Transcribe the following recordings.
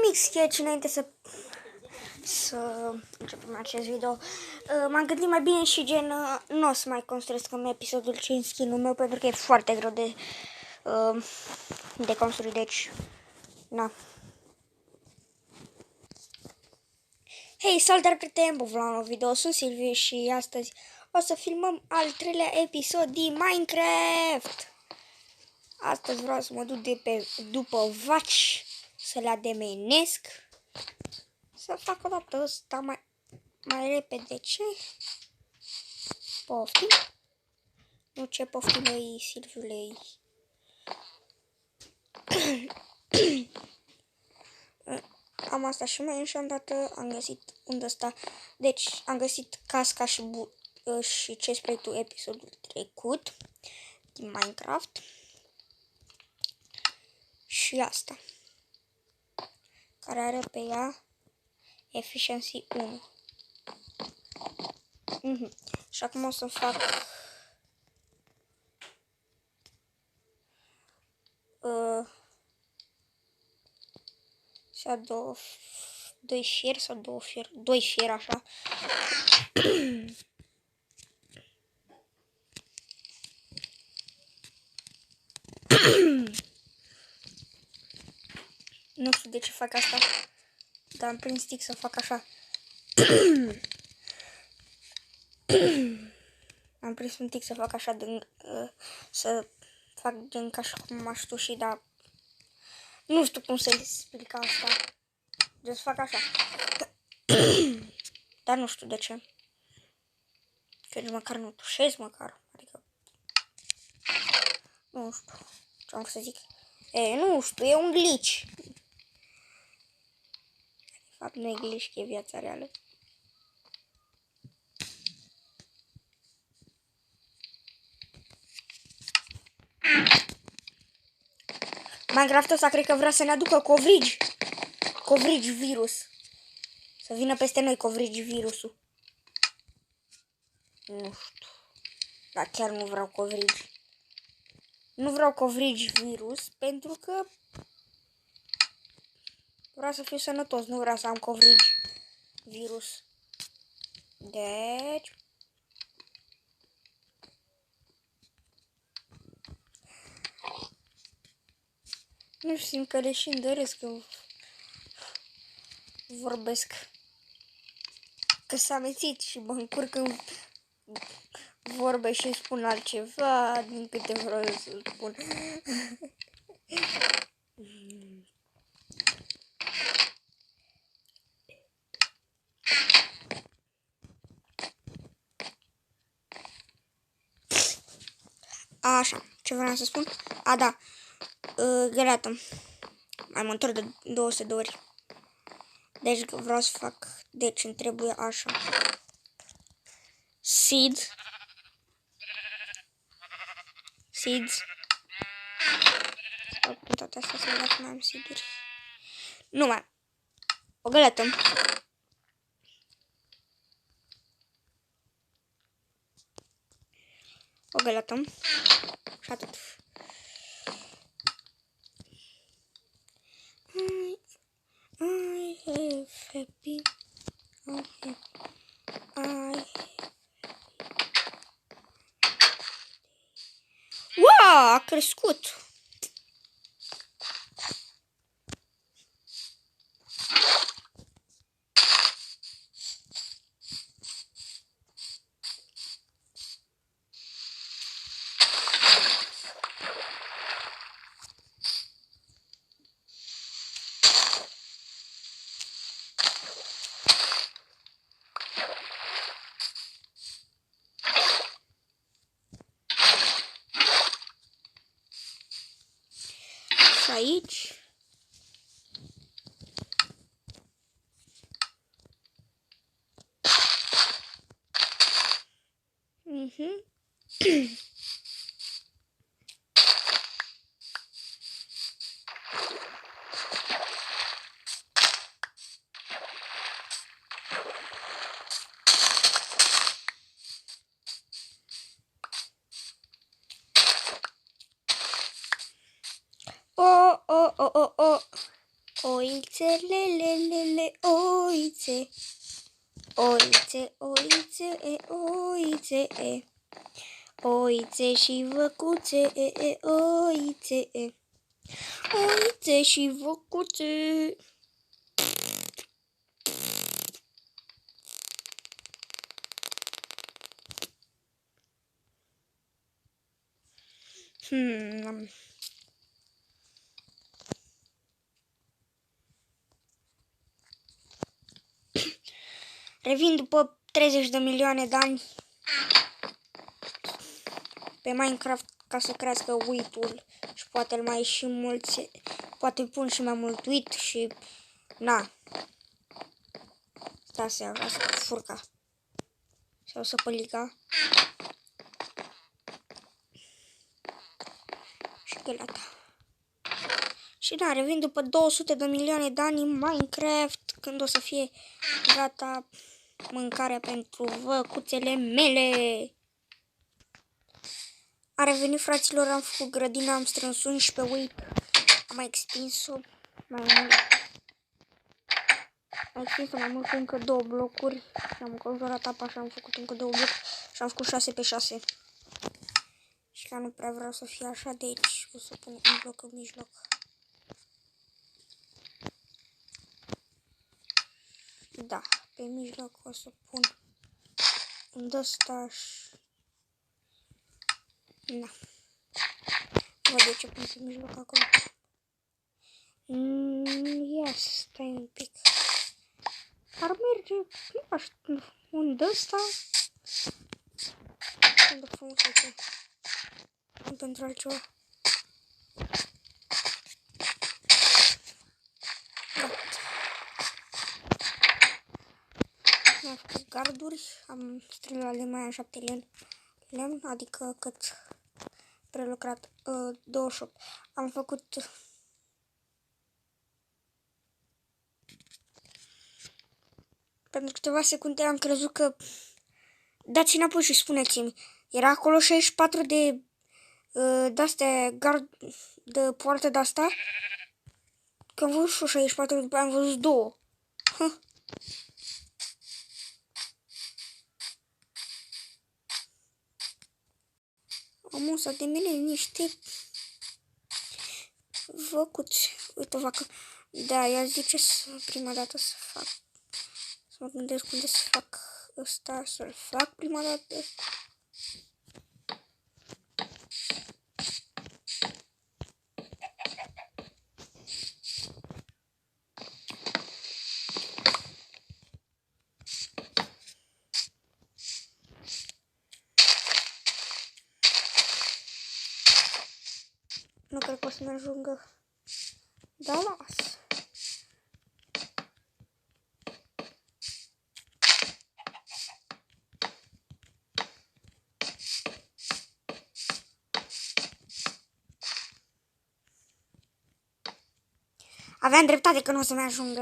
mic sketch înainte să începem acest video. M-am gândit mai bine și gen nu o să mai construiesc în episodul 5 skin-ul meu pentru că e foarte greu de construit, deci na. Hei, salutare prieteni, bun la un nou video, sunt Silviu și astăzi o să filmăm al treilea episod din Minecraft. Astăzi vreau să mă duc după vaci, să le ademenesc, să fac o dată ăsta mai repede. Ce? Poftim? Nu, ce poftim, lei, Silviulei. Am asta și mai și îndată am găsit unde sta. Deci am găsit casca și chestplate-ul episodul trecut din Minecraft. Și asta, care are pe ea Efficiency 1. Și acum o să fac să doi fieri sau doi fieri așa. Nu știu de ce fac asta, dar am prins tic să fac așa. Am prins un tic să fac așa, să fac gen ca și cum m-aș tuși, dar nu știu cum să explic asta. Deci fac așa. Dar nu știu de ce. Că nici măcar nu tușesc măcar. Adică nu știu ce am să zic. Nu știu, e un glitch. De fapt nu e glitch, că e viața reală. Minecraft-ul ăsta cred că vrea să ne aducă covrigi virus. Să vină peste noi covrigi virusul. Nu știu. Dar chiar nu vreau covrigi. Nu vreau covrigi virus pentru că vreau să fiu sănătos. Nu vreau să am covrigi virus. Deci nu știu, simt că le și îndăresc că vorbesc. Că s-a amețit și mă încurc în vorbe și spun altceva din câte vreau să spun. Așa, ce vreau să spun? A, da. Gata. Mai mă întorc de 200 de ori. Deci vreau să fac. Deci îmi trebuie așa. Seeds. Sau cu toate astea să vedem cum am seeduri. Nu mai. O găleată. O găleată. Și atât. I have happy. Wow, a crescut. Aici. Oh. Oițe, lelelele, oițe. Oițe, oițe, oițe, oițe și văcuțe, oițe, oițe și văcuțe. Revin după 30 de milioane de ani pe Minecraft ca să crească uitul și poate mai și mulți, poate pun și mai mult uit și na. Da, să vreau să furca sau să pălica și gălata. Și da, revin după 200 de milioane de ani în Minecraft, când o să fie gata mâncarea pentru văcuțele mele. A revenit, fraților, am făcut grădina, am strâns 11 uit, am mai extins-o mai mult. Am extins-o mai mult cu încă 2 blocuri și am înconjurat apa și am făcut încă 2 blocuri și am făcut 6 pe 6. Și că nu prea vreau să fie așa, deci o să pun un bloc în mijloc. Da, pe mijloc o să pun un ăsta și... Na. Văd de ce pun pe mijloc acolo. Ia stai un pic. Ar merge, nu știu, un ăsta. Unde frumos este. Nu pentru altceva. Am făcut garduri, am strilat lemn în 7 lemn, adică cât prelucrat 28. Am făcut pentru câteva secunde am crezut că dați înapoi și spuneți-mi, era acolo 64 de de-astea gard de poartă de-asta? Că am văzut și 64, după am văzut 2. Am usat de mine niște văcuți. Uite o vacă. Da, ea zice prima dată să fac. Să mă gândesc unde să fac ăsta, să-l fac prima dată. Nu cred că o să-mi ajungă. Da, las. Aveam dreptate că nu o să-mi ajungă.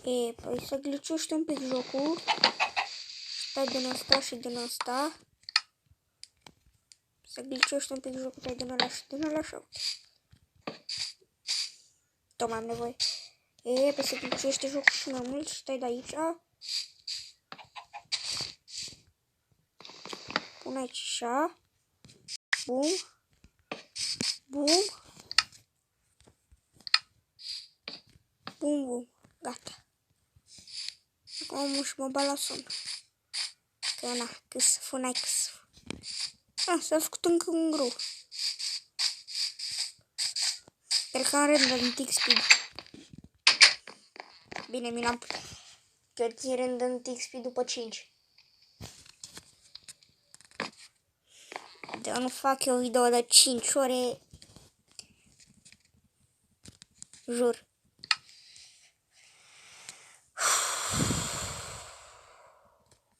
Păi să glitchește un pic jocul. Stai din asta și din asta. Să glitchește un pic jocul, stai din ăla și din ăla și uite. Tocmai am nevoie. Păi să glitchește jocul și mai mult și stai de aici. Pun aici așa. Bum. Bum. Bum, bum. Gata. Acum și mă bat la somn. Că na, că să fă s-a făcut încă un grâu. Cred că am random în tick speed. Bine, mi l-am... Că țin random tick speed după 5. Dar nu fac eu video de 5 ore. Jur.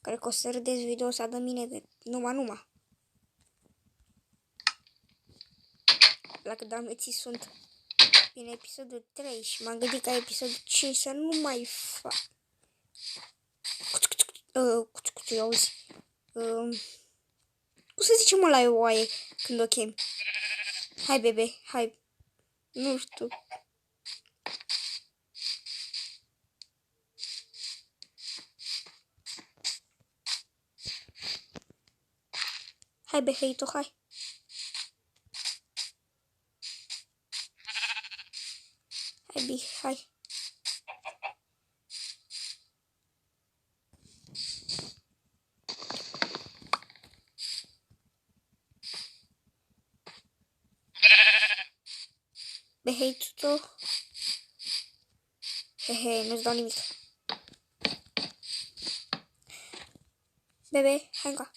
Cred că o să râdeți video ăsta de mine de numai. La cât de ameții sunt. Bine, episodul 3 și m-am gândit ca episodul 5 să nu mai fac. Auzi. Cum să zicem ăla e oaie când o chem? Hai, bebe, hai. Nu știu. Hai, beheito, hai. Hai, bi, hai. Beheito. Hehe, nu-ți dau nimic. Bebe, hai încă.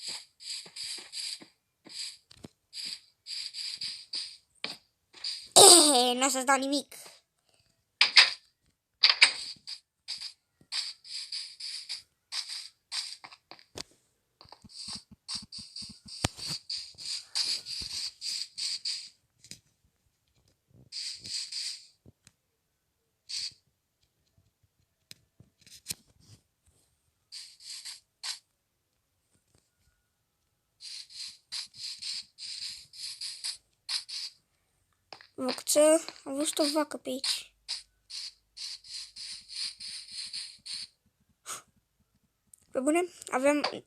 Nu o să-ți dau nimic. Văcuță, am văzut o vacă pe aici. Pe bune, avem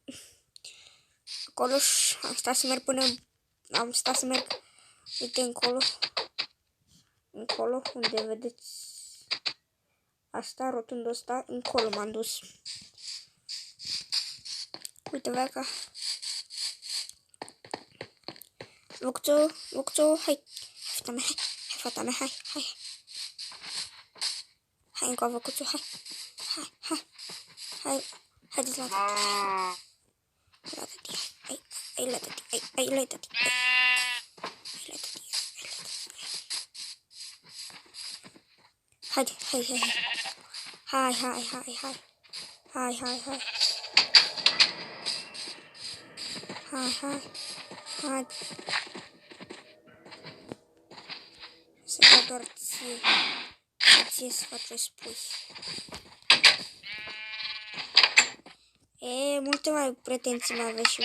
acolo și am stat să merg până... Am stat să merg, uite, încolo. Încolo, unde vedeți asta, rotundul ăsta, încolo m-am dus. Uite, vaca. Văcuță, hai. Fata mea, hai. Hai, fata mea, hai, hai. Hai încă, văcuță, hai. Hai, hai. Hai, haideți la tati. La tati, hai. Hai la tati, hai la tati. Hai la tati, hai la tati. Haide, hai, hai, hai. Hai, hai, hai, hai. Hai, hai, hai. Hai, hai. Hai. Să dau doar ție. Ție să faci ce spui. E, multe mai pretenții mai aveți și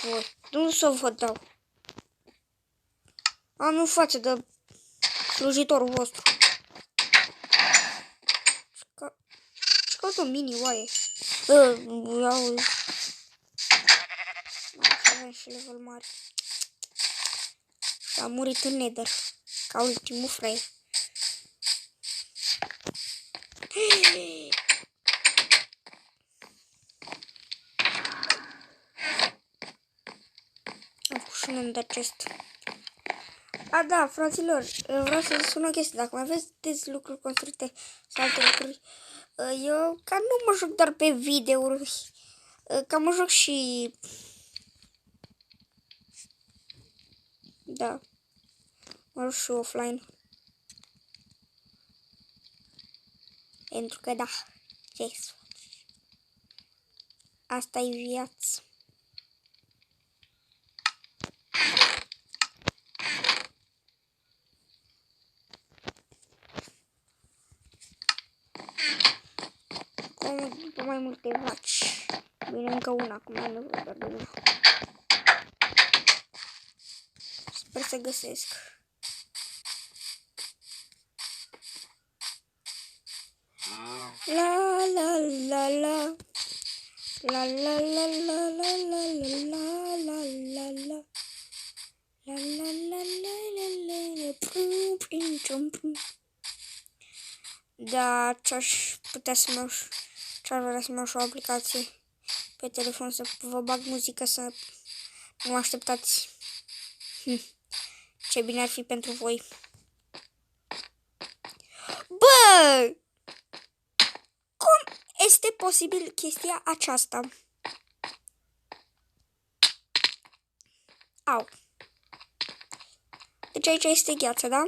voi. Nu să vă dau. Am în față de slujitorul vostru. Ce caută un mini oaie? Iau. Avem și level mare. Și a murit în nether. Ca ultimul fraier. Am făcut și un ender chest. A, da, fraților, vreau să spun o chestie. Dacă mai aveți lucruri construite sau alte lucruri, eu ca nu mă joc doar pe videouri, ca mă joc și... Da, mă joc și offline. Pentru că da, ce să faci? Asta e viața. După mai multe vaci. Bine, încă una, acum am nevoie doar de una. Sper să găsesc. La la la la. La la la la la la la la la la la. La la la la la la. Da, ce-aș putea să mă... Ce-ar vrea să mă o aplicație pe telefon să vă bag muzică, să nu așteptați. Ce bine ar fi pentru voi. Bă! Cum este posibil chestia aceasta? Au. Deci aici este gheață, da?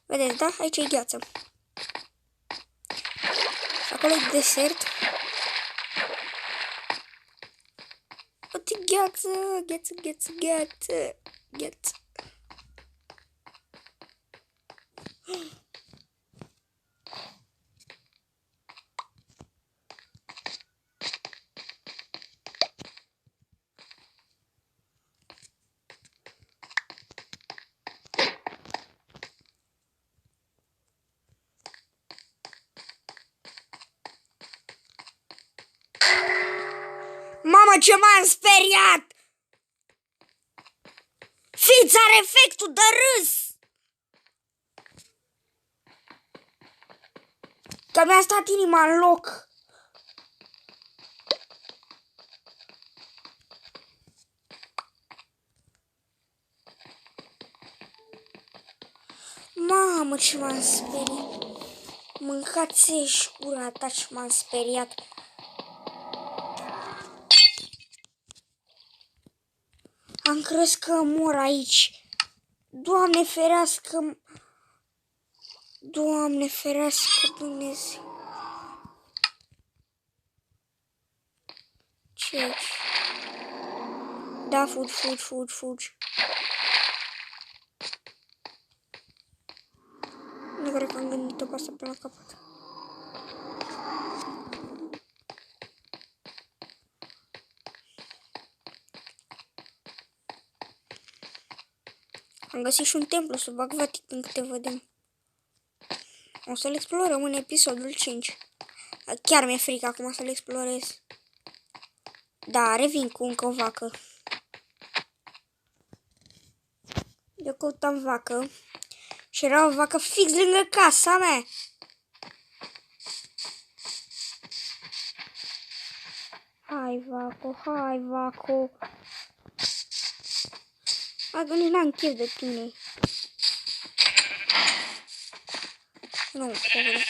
Vedeți, da? Aici e gheață. Și acolo e desert. Uite, gheață, gheață, gheață, gheață, gheață. Mamă, ce m-am speriat! Fița are efectul de râs! Că mi-a stat inima în loc. Mamă, ce m-am speriat. Mâncați-și gura ta, ce m-am speriat. Am crezut că mor aici. Doamne ferească. Doamne ferească, Dumnezeu. Ce? Da, fugi. Nu cred că am gândit-o pe asta până la capăt. Am găsit și un templu subacvatic din câte vedem. O să-l explorăm în episodul 5. Chiar mi-e frică acum să-l explorez. Da, revin cu încă o vacă. Eu căutam vacă. Și era o vacă fix lângă casa mea. Hai, vaco. Agă, nici n-am chef de tine. Nu, pobre.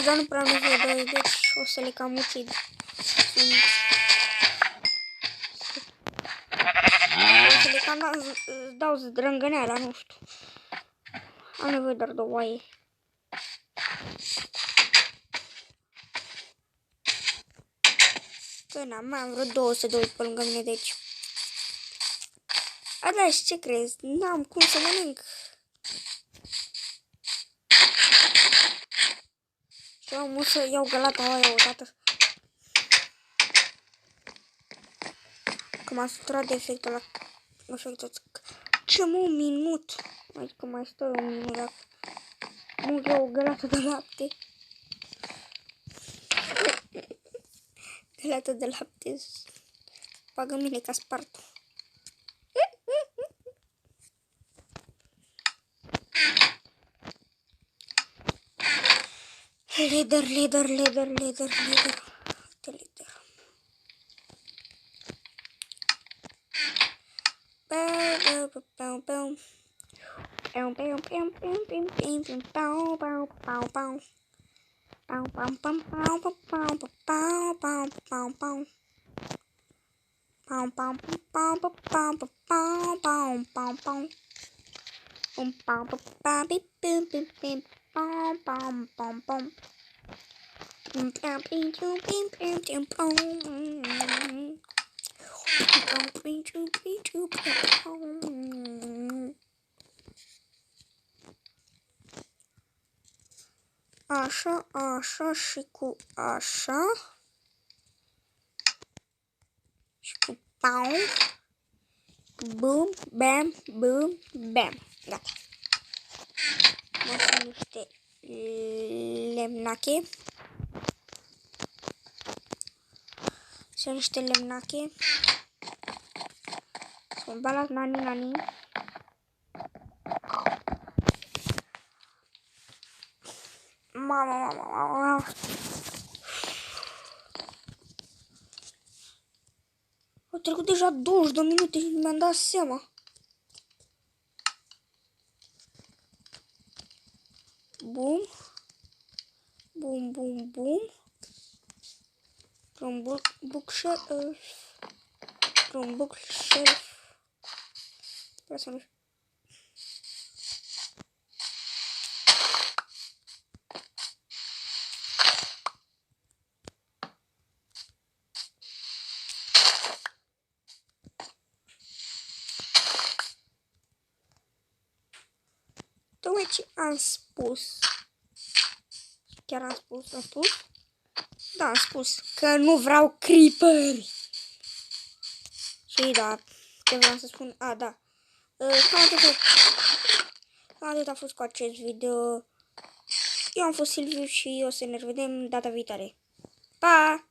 Dar nu prea am nevoie de oi, deci o să le cam ucid. O să le cam dau zdrângăneala, nu știu. Am nevoie doar de oaie. Că mai am vreo 200 de oi pe lângă mine, deci. A, da, și ce crezi? N-am cum să mănânc. Și am să iau gălata aia odată. Că m-a săturat de efectul ăla. Ce mă, un minut? Adică mai stai un minut dacă mânc eu o gălată de lapte. Gălată de lapte. Pagă mine ca spartul. Leder. Așa și cu așa. Și cu pau. Bum, bam, bum, bam. Gata. Mă fac niște lemnache. Sunt niște lemnache. Sunt balat nani. Mama. Au trecut deja 20 de minute și mi-am dat seama. Bum. From bookshelf. Tocmai ce am spus. Chiar am spus? Am spus? Da, am spus că nu vreau creeperi. Și da, ce vreau să spun? A, da. Cam atât a fost cu acest video. Eu am fost Silviu și o să ne revedem data viitoare. Pa!